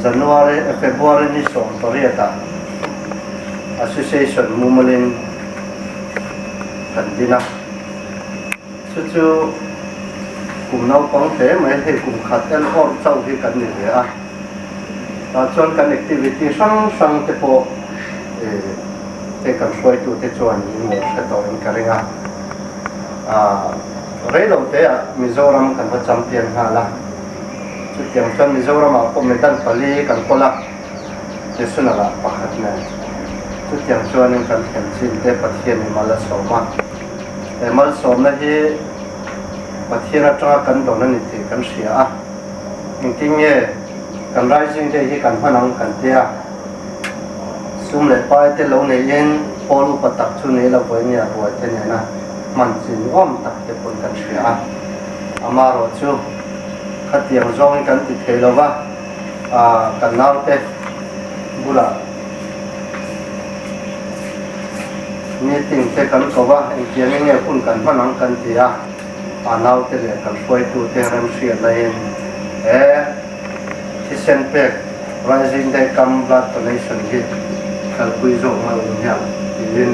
January February ni som toriata association mumalin kantina chu cùng nấu bóng thế mấy thì cùng khát el or châu thì cần gì vậy à chọn cái activity sang sang thế bộ thế cần xoay tu thế chọn những người sẽ tổ những cái này rồi đầu thế à Mizoram cần phải champion ha là chút tiếng chọn Mizoram mà có mấy đàn Pali cần có là thế xuân là bắt hết này chút tiếng chọn những cần hiện xin thế bắt hiện mà là số mà số này thì bắt hiện ra trong cần đó nên thì cần xia những cái nghe cần rising đây thì cần phải nâng cần tia xung lại bài thế lâu này yên polu bắt tập chu này là với nhà rồi thế này na mình chỉ ôm tập cái phần cần xia ama rồi chu khát tiếng rong cần thì thế lâu cần nào thế bula meeting thế cần có anh chị nghe cũng cần phải nâng cần tia nào thế là cần phải tu thế làm xia này Christian Pek rising day come blood donation hi kalpui zo ma lo nya in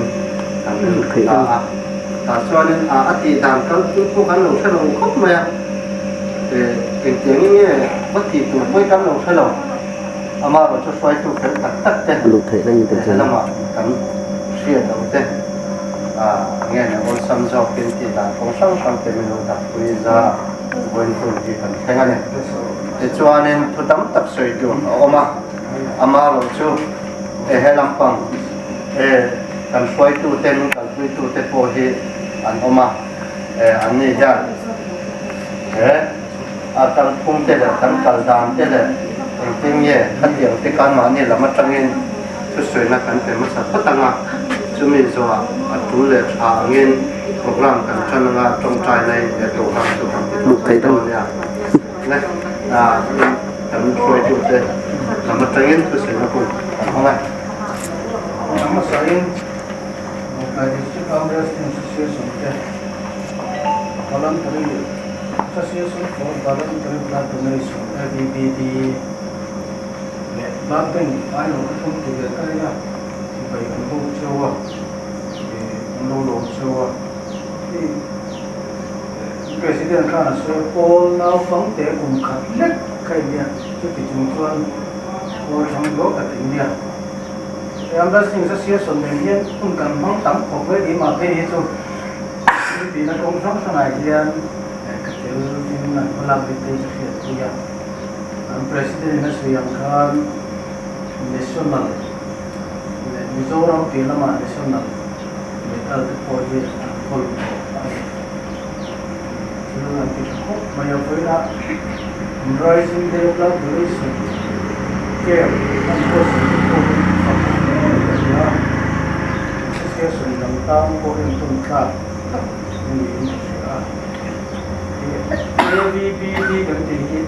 ta chuanin ati dan kal tu kan lo thalo khop ma ke tiếng nghe bất thì tu poi kan lo thalo ama ro chu swai tu kan tak tak te lu thei nang te thế lama kan sia do te nghe là ol sam zo ken ti da kong sang sang te mi lo ta pui za voin tu hi kan thenga ne thế cho nên thu tắm tập soi tu ama lo chu he lampang kan soi tu ten kan tui tu te po hi an an ni ja kan phum te le kan kal dam te le ting ye khat yang te kan ma ni lama tangin chu soi na kan te ma sa patanga chu mi zo tu le tha ngin program kan chananga trong trai này để tổ chức tu kan lu thei tang này cần soi tu te lama tangin chu soi na ku không ai Nama saya District Congress Association ke Voluntary Association for Voluntary Blood Donation (ABBD). Blood bank ai lo không thì cái này thì phải ăn uống châu à, ăn uống châu à. Thì President Khan nói Paul nào phóng tế cùng khát lết cái gì, chứ thì chúng tôi Paul trong đó là tình gì. Em đã sinh ra xíu xuân này hiện cũng cần mong tắm của với đi mà cái gì chứ vì nó công sống sau này thì cái điều như là làm việc thì sẽ thì President nó sử dụng Khan national Mizoram thì là mà national người ta được coi như full cho nên là cái khúc mà giờ với là rising day blood donation care and person association ng taong po rin tungkap hindi ABBD kantigit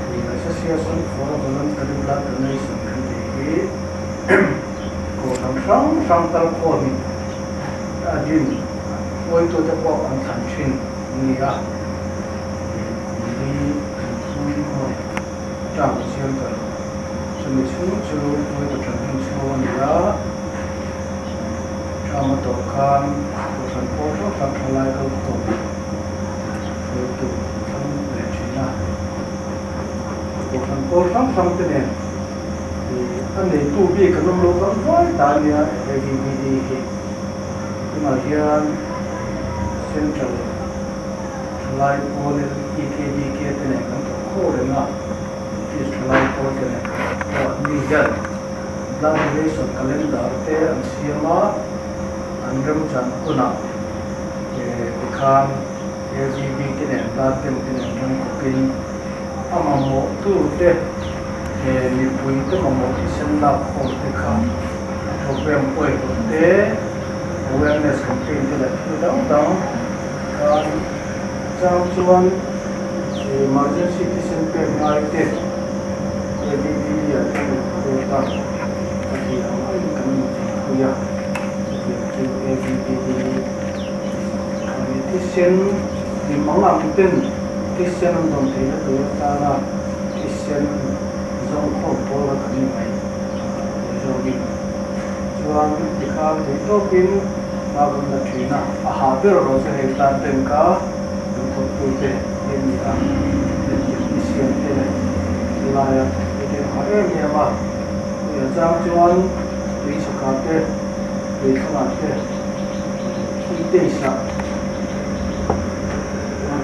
the Association for Voluntary Blood Donation kantigit ko ang sang talpon din mo ito po ang kanchin niya hindi mo trang siyempre sumisunod mo ito trang niya sama tokan perusahaan foto sampai lagi untuk itu sampai China perusahaan foto sampai ni ane itu bi kalau lokan boy tanya ABBD kemudian central lain boleh IKDK tu ni kan kau dengar is lain boleh ni kan blood donation calendar te ang siapa Andrem Chan Kuna Khan ABB kene blood bank kene kan kopin amamo tu te ni pui te mamo isenda ko te khan program oi te awareness campaign te la down kan chang chuan emergency citizen pe mai te ABB ya te ta ki amai kan kuya Christian di mga apitin Christian ang doon tayo na Christian trong không có là cái gì vậy rồi đi chuan thì khám thì tốt pin mà vẫn là chuyện nào hạ biết rồi sẽ hiện tại từng cả những thông tin thế nên là nên chỉ xem thế này là cái hỏi em nhà mà bây giờ chuan đi cho cả thế đi không ăn thế khi tiền sao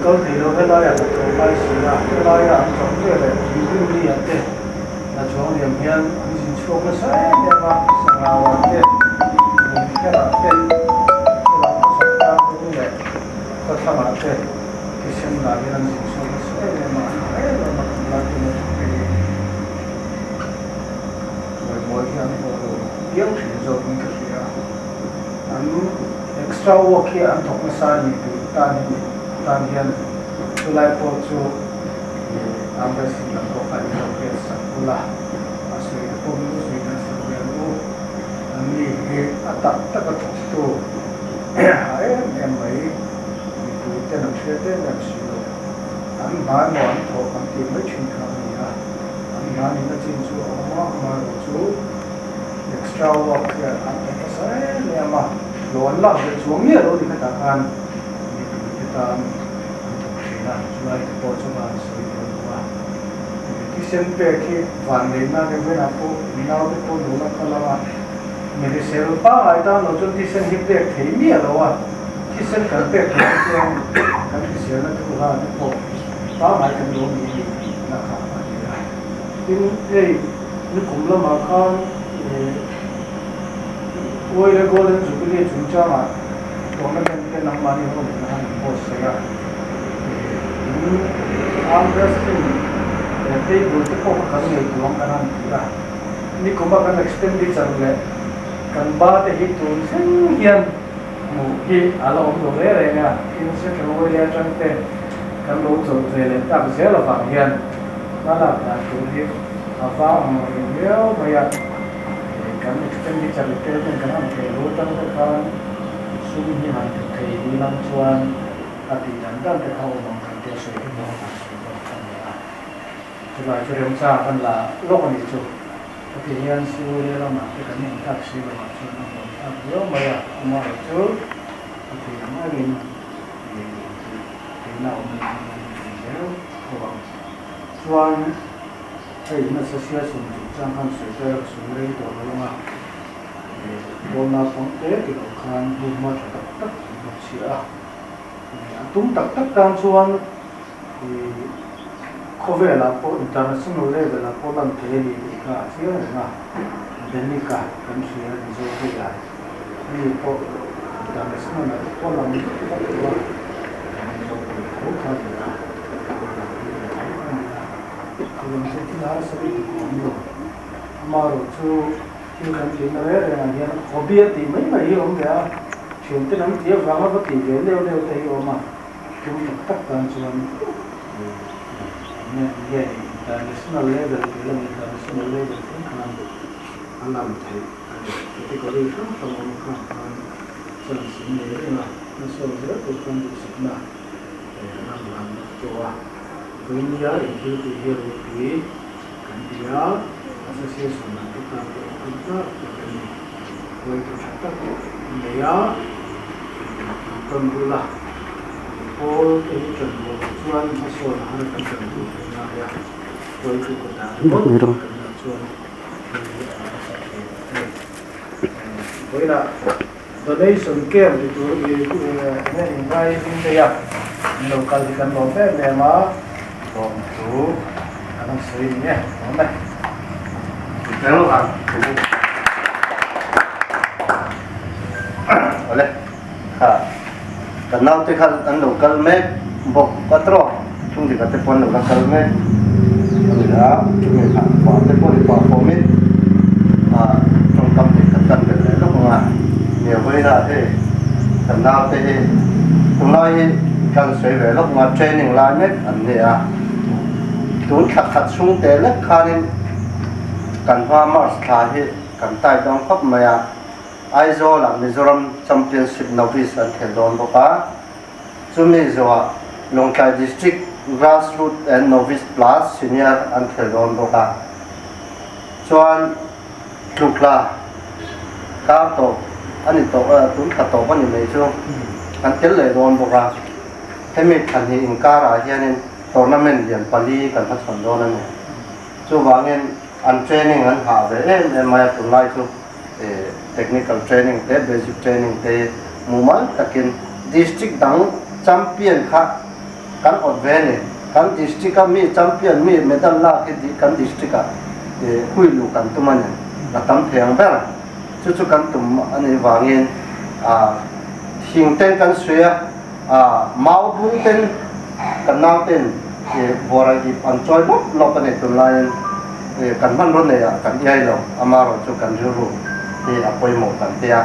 câu thì nó phải nói là một câu bài sử là phải nói là trong cái này ví dụ như thế là trong điểm hiện anh xin cho cái sai để mà sang nào là thế cái là thế cái là sản phẩm cũng vậy có tham là thế cái xem là cái anh xin cho cái sai để mà cái là mà là cái rồi mỗi cái anh có yếu thì rồi mình cái gì à anh extra work kia anh thuộc cái sai gì thì tan hian tulai po chu ambesin la ko khai lo ke sakula asui ko mu sui na sakya lu ani he atak tak tu ai em mai ni tu te na chete na siu an ba mo an tho kan ti mai chin kha ni ha an ma ni na chin chu ma chu extra work ya an ta sai le ma lo an la de chu mi ro di ka ta kan ta na chulai te po chuma sui ko wa ki sem pe ki van le na de ve na po na de po do na kala wa me de se ro pa ai ta no chun ti sem hi pe thei mi lo wa ki sem ka pe ki sem ka ki se na tu ha de po pa mai kan do mi na kha ma ni la tin ei ni kum la ma khan oi le golden jubilee chung cha ma tournament ke namani ho na ho se ya armwrestling te bolte ko kan nei tuang kan ra ni kuma kan expenditure le kan ba te hi tun sen hian mu hi ala om do re nga in se kan wo ya chang te kan lo zo ze le ta se la fa hian na la na tu hi ava mo yo ma ya kan expenditure le te kan ke lo tang ta kan sum hi han te ni lam chuan a ti dan dan te khau mong kan te se hi mo ka se ko kan ya tu la chu rem cha kan la lo ni chu a ti hian su le la ma te kan ni tak si la ma chu na mo a yo ma ya ma chu a ti ma rin ni na o ni ne ko ba chuan ai na sa sia sun chang han se te su le to lo ma bona phong te ki lo khan bu ma tak tak ma chia tum tak tak kan chuan khove la po international level la po lam te ni ka sia na denika kan sia ni zo ke ya ni po international la po lam ni ta wa ni zo ko ka ya ko ni se ti na sa ri ko ni amaro chu ki kan ti na re na ya hobby ti mai mai om ya chuyện tới nắm tiếng vang nó tìm về leo leo thấy ôm mà chúng tất cả chuyện này vậy international level cái là international level cũng khăn anh làm thấy cái có đi không không không chân sinh nhớ là nó sâu rất là không được sinh là để làm cho với nhớ thì hiểu thì cái nhớ association là chúng ta với cái phát triển nhớ con gula all cái chuẩn bộ chuan phát số là hai cái chuẩn bộ là ya với cái của ta chuan với là donation camp thì tụi này invite in đây à local thì cần làm thế này mà còn chú anh suy nhé hôm nay thế luôn à oleh kanau te khal an local me bok patro chung di kate pon local me ala chung ha pa te pon pa formi trong kam te kan le lo nga ne voi na te kanau te he tung lai kan sei ve lo nga training lai me an ne a tun khat chung te le khanin kan hoa mars kha he kan tai dong khop maya aizo la Mizoram Championship Novice and Theldon boka chumi zo Longkai District Grassroots and Novice Plus Senior and Theldon boka วนลูกลาก้าวโตอันนี้โตตุ้นขัดโตวันนี้ไม่ช่วงอันเจริญโดนบอกว่าให้มีทันทีอิงการาเฮียนี่โตนั่นเป็นเรียนปลีกันพัฒน์โดนนั่นเองช่วงว่าเงี้ยอันเทรนนิ่งอันหาไปมาตุนไล่ช่วงtechnical training เตะ basic training เตะมูมันตะกิน district ดัง champion ค่ะกันอดเวนี่กัน district ก็มี champion มี medal ล่าที่กัน district ก็คุยลูกันตุ้มันเนี่ยเราทำเพียงแบบชุดกันตุ้มอันนี้ว่าเงี้ยหิงเต้นกันเสียเมาบุ้งเต้นกันน้ำเต้นบัวอะไรอีอันจอยบุ๊บเราเป็นตุนไล่กันมันรุ่นเนี่ยกันใหญ่เราอามาเราชุดกันรู้ที่อภัยหมดกันเตีย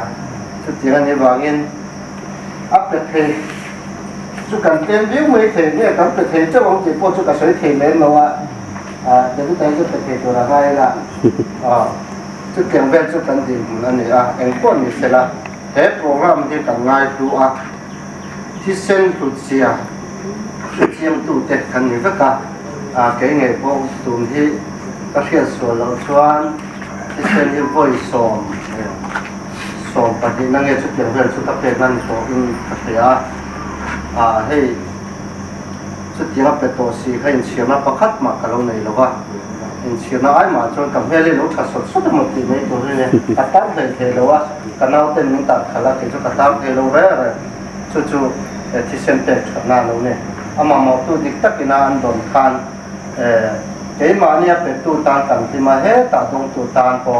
ชุดที่กันนี้ว่าเงี้ยอัพเดทชุดกันเต้นวิวไม่เทเนี่ยกันเทเจ้าของจีบพวกชุดกันสวยเทเล่นมาว่าเดี๋ยวทุกท่านจะเทตัวอะไรละชุดเกี่ยงเวทชุดกันดีนั่นนี่เอ็งก้นนี่เสร็จละเทปโปรแกรมที่กันง่ายดูที่เส้นตุดเสียชุดเทียมตุดเด็กกันนี่ก็กะเกี่ยงไงพวกตุ่มที่ก็เขียนส่วนเราชวนที่เส้นที่พ่อยส่งปฏินั่งเงี้ยชุดเกี่ยงเวทชุดตะเกียงนั่นตัวพัทยาให้ชุดที่เราเป็นตัวสีให้เชียร์มาประคัดมากับเราในหรือว่าเชียร์น่าไอ้มาจนกับเฮลิโลชัดสุดหมดที่ไม่ตัวนี้กระตั้งเลยเทหรือว่ากันเอาเต็มมินตัดขลักที่ชุดกระตั้งเทโลเร่ชุดที่เส้นเตะขนาดเราเนี่ยมาตัวดิกตักกินาอันโดนคันเกี่ยมาเนี่ยเป็นตัวตานกันที่มาเฮตาตรงตัวตานพอ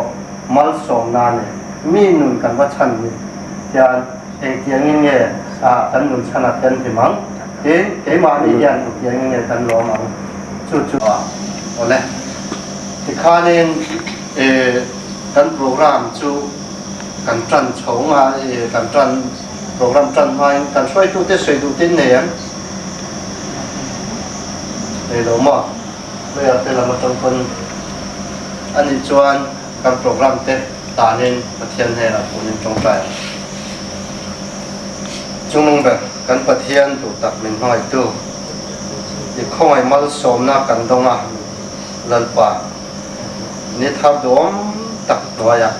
มัลส่งนานเนี่ยมีหนุนกันว่าชันนี่ที่เกี่ยงเงี้ยกันหนุนชนะกันที่มั้งเกี่ยมานี่ยันเกี่ยงเงี้ยกันรอมั้งชุดโอ้เลยที่ข้าเนี่ยกันโปรแกรมชูกันจันชงกันจันโปรแกรมจันมากันช่วยตัวเตะช่วยตัวเต้นเนี่ยเราหมดเลยเรามาต้องคนอันนี้ชวนกันโปรแกรมเตะตาเนี่ยประเทศให้เราคนนี้จงใจจุงลงแบบกันประเทศถูกตัดเป็นห้อยตู้ที่ข้อยมาสมนักกันตรงลันป่านี่ทับดวงตักตัวอย่าง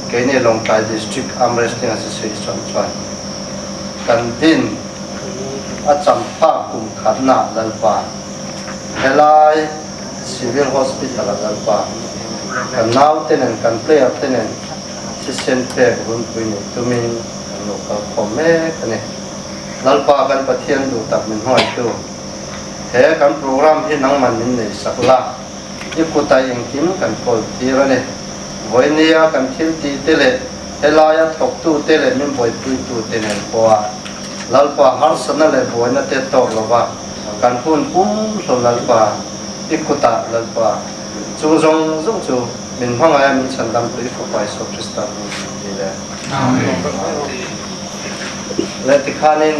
เกณฑ์ลงไป District Arm Wrestling Association ช่วยกันดินอาจารย์ภาคกลุ่มขันหน้าลันป่าเฮลัย Civil Hospital ลันป่ากันน้าวเต้นกันเพลย์เต้นที่เซนเปอร์หุ่นปุยนี่ตัวมีกันลูกกับพ่อแม่กันเนี่ยลันป่ากันประเทศดูตักเป็นห้อยตู้เฮกันโปรแกรมที่นั่งมันนี่ในสักละยี่กุตายังกินกันโกลทีละเนี่ยวันนี้กันคิดตีเตลเฮลายตกตู้เตลมินบอยปุยตู้เตลเพราะว่าลัลปาฮาร์สนั่นเลยบอยนั่นเตตอกลว่ากันพุ่นปุ้มส่วนลัลปายี่กุตาลัลปาจูจูมินห้องไอ้มินฉันดำตุยฟุไปสุคริสตันนี่แหละและที่ข้านี่